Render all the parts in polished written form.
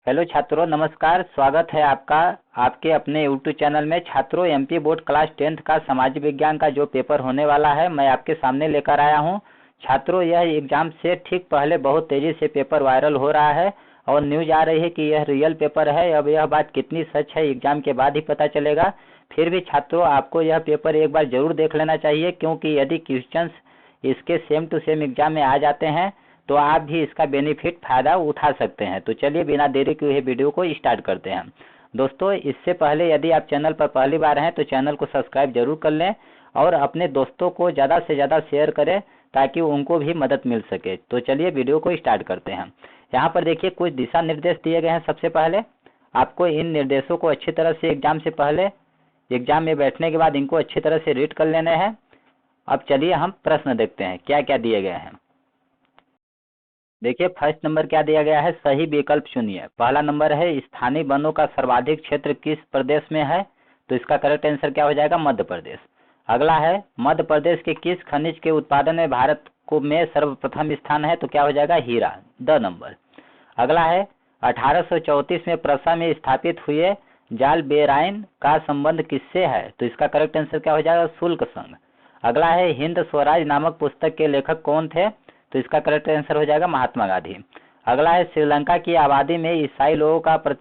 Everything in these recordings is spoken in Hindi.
हेलो छात्रों, नमस्कार। स्वागत है आपका आपके अपने यूट्यूब चैनल में। छात्रों, एमपी बोर्ड क्लास 10th का सामाजिक विज्ञान का जो पेपर होने वाला है मैं आपके सामने लेकर आया हूं। छात्रों, यह एग्जाम से ठीक पहले बहुत तेजी से पेपर वायरल हो रहा है और न्यूज आ रही है कि यह रियल पेपर है। अब यह बात कितनी सच है एग्जाम के बाद ही पता चलेगा। फिर भी छात्रों, आपको यह पेपर एक बार जरूर देख लेना चाहिए, क्योंकि यदि क्वेश्चंस इसके सेम टू सेम एग्जाम में आ जाते हैं तो आप भी इसका बेनिफिट फायदा उठा सकते हैं। तो चलिए बिना देरी किए वीडियो को स्टार्ट करते हैं। दोस्तों, इससे पहले यदि आप चैनल पर पहली बार हैं तो चैनल को सब्सक्राइब जरूर कर लें और अपने दोस्तों को ज़्यादा से ज़्यादा शेयर करें ताकि उनको भी मदद मिल सके। तो चलिए वीडियो को स्टार्ट करते हैं। यहाँ पर देखिए कुछ दिशा निर्देश दिए गए हैं। सबसे पहले आपको इन निर्देशों को अच्छी तरह से एग्जाम से पहले, एग्जाम में बैठने के बाद इनको अच्छी तरह से रीड कर लेने हैं। अब चलिए हम प्रश्न देखते हैं क्या क्या दिए गए हैं। देखिए फर्स्ट नंबर क्या दिया गया है, सही विकल्प चुनिए। पहला नंबर है स्थानीय वनों का सर्वाधिक क्षेत्र किस प्रदेश में है, तो इसका करेक्ट आंसर क्या हो जाएगा, मध्य प्रदेश। अगला है मध्य प्रदेश के किस खनिज के उत्पादन में भारत को में सर्वप्रथम स्थान है, तो क्या हो जाएगा, हीरा, द नंबर। अगला है 1834 में प्रसा में स्थापित हुए जाल बेराइन का संबंध किससे है, तो इसका करेक्ट आंसर क्या हो जाएगा, शुल्क संघ। अगला है हिंद स्वराज नामक पुस्तक के लेखक कौन थे, तो इसका करेक्ट आंसर हो जाएगा महात्मा गांधी। अगला है श्रीलंका की आबादी में ईसाई लोगों का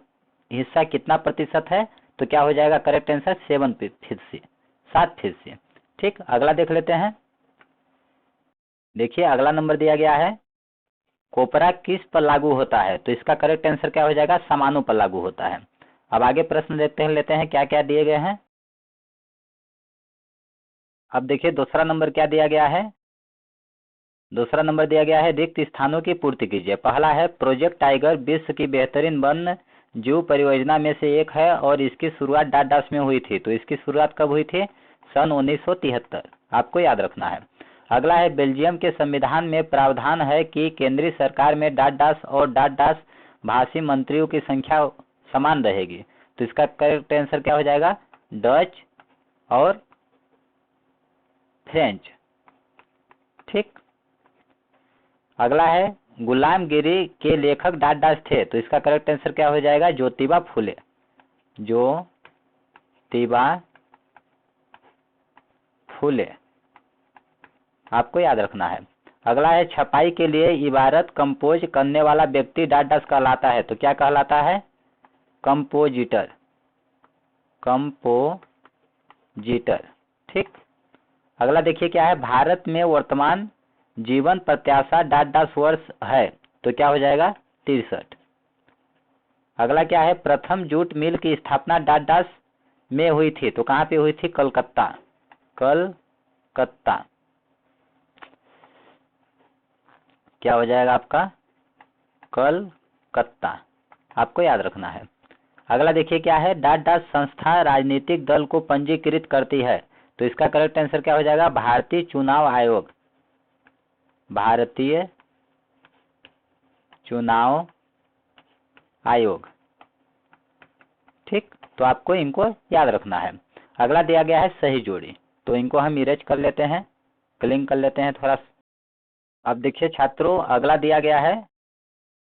हिस्सा कितना प्रतिशत है, तो क्या हो जाएगा करेक्ट आंसर 7%। ठीक, अगला देख लेते हैं। देखिए अगला नंबर दिया गया है कोपरा किस पर लागू होता है, तो इसका करेक्ट आंसर क्या हो जाएगा, समानों पर लागू होता है। अब आगे प्रश्न लेते हैं क्या क्या दिए गए हैं। अब देखिए दूसरा नंबर क्या दिया गया है। दूसरा नंबर दिया गया है रिक्त स्थानों की पूर्ति कीजिए। पहला है प्रोजेक्ट टाइगर विश्व की बेहतरीन वन जीव परियोजना में से एक है और इसकी शुरुआत डास में हुई थी, तो इसकी शुरुआत कब हुई थी, सन 1973, आपको याद रखना है। अगला है बेल्जियम के संविधान में प्रावधान है कि केंद्रीय सरकार में डास और डास भाषी मंत्रियों की संख्या समान रहेगी, तो इसका करेक्ट आंसर क्या हो जाएगा, डच और फ्रेंच। ठीक, अगला है गुलामगिरी के लेखक डास थे, तो इसका करेक्ट आंसर क्या हो जाएगा, ज्योतिबा फुले, ज्योतिबा फुले, आपको याद रखना है। अगला है छपाई के लिए इबारत कंपोज करने वाला व्यक्ति डास कहलाता है, तो क्या कहलाता है, कंपोजिटर, कंपोजिटर। ठीक, अगला देखिए क्या है, भारत में वर्तमान जीवन प्रत्याशा डास वर्ष है, तो क्या हो जाएगा 63। अगला क्या है, प्रथम जूट मिल की स्थापना डास में हुई थी, तो कहाँ पे हुई थी, कलकत्ता, कलकत्ता, क्या हो जाएगा आपका, कलकत्ता, आपको याद रखना है। अगला देखिए क्या है, डास संस्था राजनीतिक दल को पंजीकृत करती है, तो इसका करेक्ट आंसर क्या हो जाएगा, भारतीय चुनाव आयोग, भारतीय चुनाव आयोग। ठीक, तो आपको इनको याद रखना है। अगला दिया गया है सही जोड़ी, तो इनको हम इरेज कर लेते हैं, क्लिंग कर लेते हैं थोड़ा। अब देखिए छात्रों, अगला दिया गया है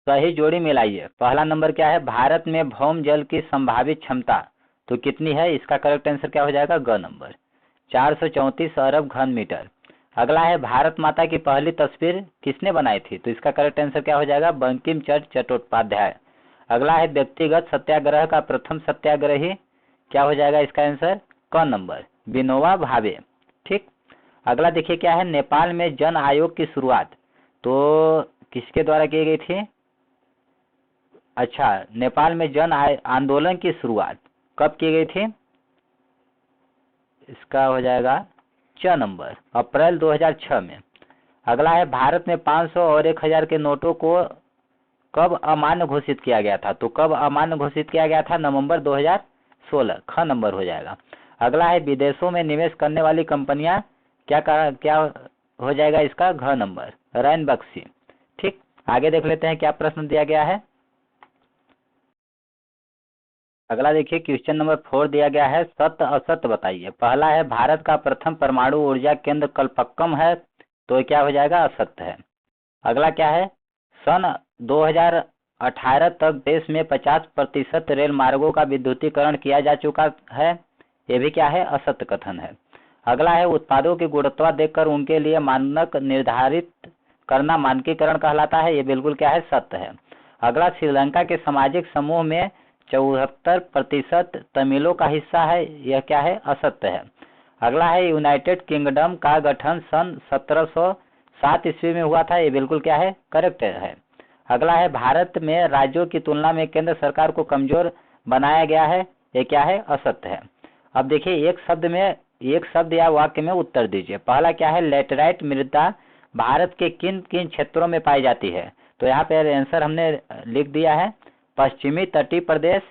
सही जोड़ी मिलाइए। पहला नंबर क्या है, भारत में भौम जल की संभावित क्षमता तो कितनी है, इसका करेक्ट आंसर क्या हो जाएगा, ग नंबर, 434 अरब घन मीटर। अगला है भारत माता की पहली तस्वीर किसने बनाई थी, तो इसका करेक्ट आंसर क्या हो जाएगा, बंकिम चंद्र चट्टोपाध्याय। अगला है व्यक्तिगत सत्याग्रह का प्रथम सत्याग्रही, क्या हो जाएगा इसका आंसर, क नंबर, विनोबा भावे। ठीक, अगला देखिए क्या है, नेपाल में जन आयोग की शुरुआत तो किसके द्वारा की गई थी, अच्छा, नेपाल में जन आंदोलन की शुरुआत कब की गई थी, इसका हो जाएगा च नंबर, अप्रैल 2006 में। अगला है भारत में 500 और 1000 के नोटों को कब अमान्य घोषित किया गया था, तो कब अमान्य घोषित किया गया था, नवंबर 2016, ख नंबर हो जाएगा। अगला है विदेशों में निवेश करने वाली कंपनियां क्या हो जाएगा इसका, घ नंबर, रैन बक्सी। ठीक, आगे देख लेते हैं क्या प्रश्न दिया गया है। अगला देखिए क्वेश्चन नंबर 4 दिया गया है, सत्य असत्य बताइए। पहला है भारत का प्रथम परमाणु ऊर्जा केंद्र कलपक्कम है, तो क्या हो जाएगा, असत्य है। अगला क्या है, सन 2018 तक देश में 50% रेल मार्गों का विद्युतीकरण किया जा चुका है। ये भी क्या है? असत्य कथन है। अगला है उत्पादों की गुणवत्ता देखकर उनके लिए मानक निर्धारित करना मानकीकरण कहलाता है। ये बिल्कुल क्या है? सत्य है। अगला, श्रीलंका के सामाजिक समूह में 74% तमिलों का हिस्सा है। यह क्या है? असत्य है। अगला है यूनाइटेड किंगडम का गठन सन 1707 ईस्वी में हुआ था। ये बिल्कुल क्या है? करेक्ट है। अगला है भारत में राज्यों की तुलना में केंद्र सरकार को कमजोर बनाया गया है। ये क्या है? असत्य है। अब देखिए एक शब्द या वाक्य में उत्तर दीजिए। पहला क्या है? लेटेराइट मृदा भारत के किन किन क्षेत्रों में पाई जाती है? तो यहाँ पे आंसर हमने लिख दिया है, पश्चिमी तटीय प्रदेश,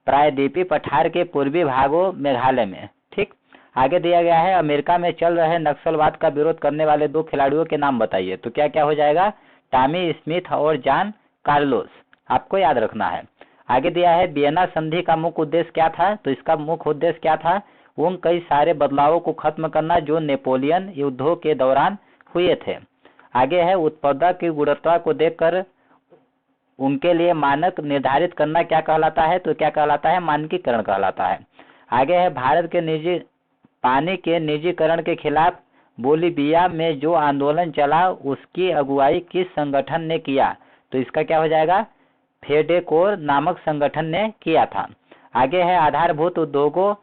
प्रायद्वीपीय पठार के पूर्वी भागों, मेघालय में। ठीक। आगे दिया गया है अमेरिका में चल रहे नक्सलवाद का विरोध करने वाले 2 खिलाड़ियों के नाम बताइए। तो क्या क्या हो जाएगा? टॉमी स्मिथ और जॉन कार्लोस। आपको याद रखना है। आगे दिया है वियना संधि का मुख्य उद्देश्य क्या था? तो इसका मुख्य उद्देश्य क्या था? उन कई सारे बदलावों को खत्म करना जो नेपोलियन युद्धों के दौरान हुए थे। आगे है उत्पाद की गुणवत्ता को देखकर उनके लिए मानक निर्धारित करना क्या कहलाता है? तो क्या कहलाता है? मानकीकरण कहलाता है। आगे है भारत के पानी के निजीकरण के खिलाफ बोलीविया में जो आंदोलन चला उसकी अगुवाई किस संगठन ने किया? तो इसका क्या हो जाएगा? फेडेकोर नामक संगठन ने किया था। आगे है आधारभूत उद्योगों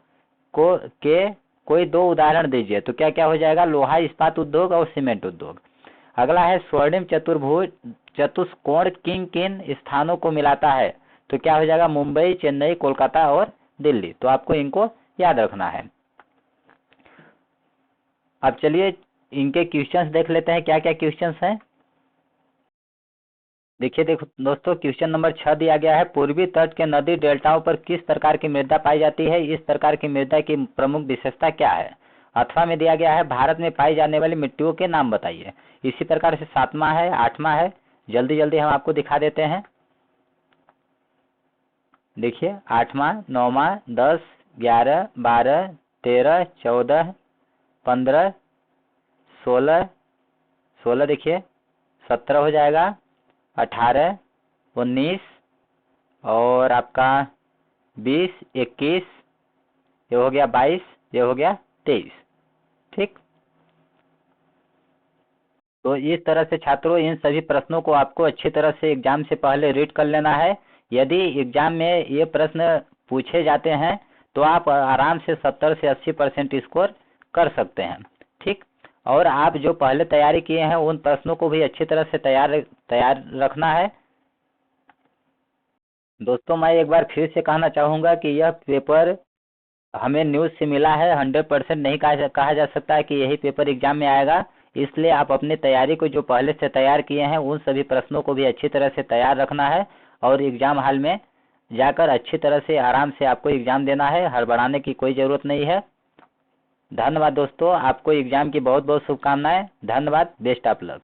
के कोई 2 उदाहरण दीजिए। तो क्या क्या हो जाएगा? लोहा इस्पात उद्योग और सीमेंट उद्योग। अगला है स्वर्णिम चतुष्कोण किन किन स्थानों को मिलाता है? तो क्या हो जाएगा? मुंबई, चेन्नई, कोलकाता और दिल्ली। तो आपको इनको याद रखना है। अब चलिए इनके क्वेश्चंस देख लेते हैं, क्या क्या क्वेश्चंस हैं। देखिए दोस्तों, क्वेश्चन नंबर 6 दिया गया है, पूर्वी तट के नदी डेल्टाओं पर किस प्रकार की मृदा पाई जाती है? इस प्रकार की मृदा की प्रमुख विशेषता क्या है? 8वां में दिया गया है भारत में पाई जाने वाली मिट्टियों के नाम बताइए। इसी प्रकार से 7वां है, 8वां है, जल्दी जल्दी हम आपको दिखा देते हैं। देखिए 8वां, 9वां, 10, 11, 12, 13, 14, 15, 16 देखिए, 17 हो जाएगा, 18, 19 और आपका 20, 21, ये हो गया 22, ये हो गया 23। ठीक। तो इस तरह से छात्रों इन सभी प्रश्नों को आपको अच्छी तरह से एग्जाम से पहले रीड कर लेना है। यदि एग्जाम में ये प्रश्न पूछे जाते हैं तो आप आराम से 70 से 80% स्कोर कर सकते हैं। ठीक। और आप जो पहले तैयारी किए हैं उन प्रश्नों को भी अच्छी तरह से तैयार रखना है। दोस्तों, मैं एक बार फिर से कहना चाहूँगा कि यह पेपर हमें न्यूज़ से मिला है, 100% नहीं कहा जा सकता है कि यही पेपर एग्जाम में आएगा। इसलिए आप अपनी तैयारी को जो पहले से तैयार किए हैं उन सभी प्रश्नों को भी अच्छी तरह से तैयार रखना है और एग्जाम हॉल में जाकर अच्छी तरह से आराम से आपको एग्जाम देना है। हड़बड़ाने की कोई ज़रूरत नहीं है। धन्यवाद दोस्तों, आपको एग्जाम की बहुत बहुत शुभकामनाएं। धन्यवाद। Best of luck.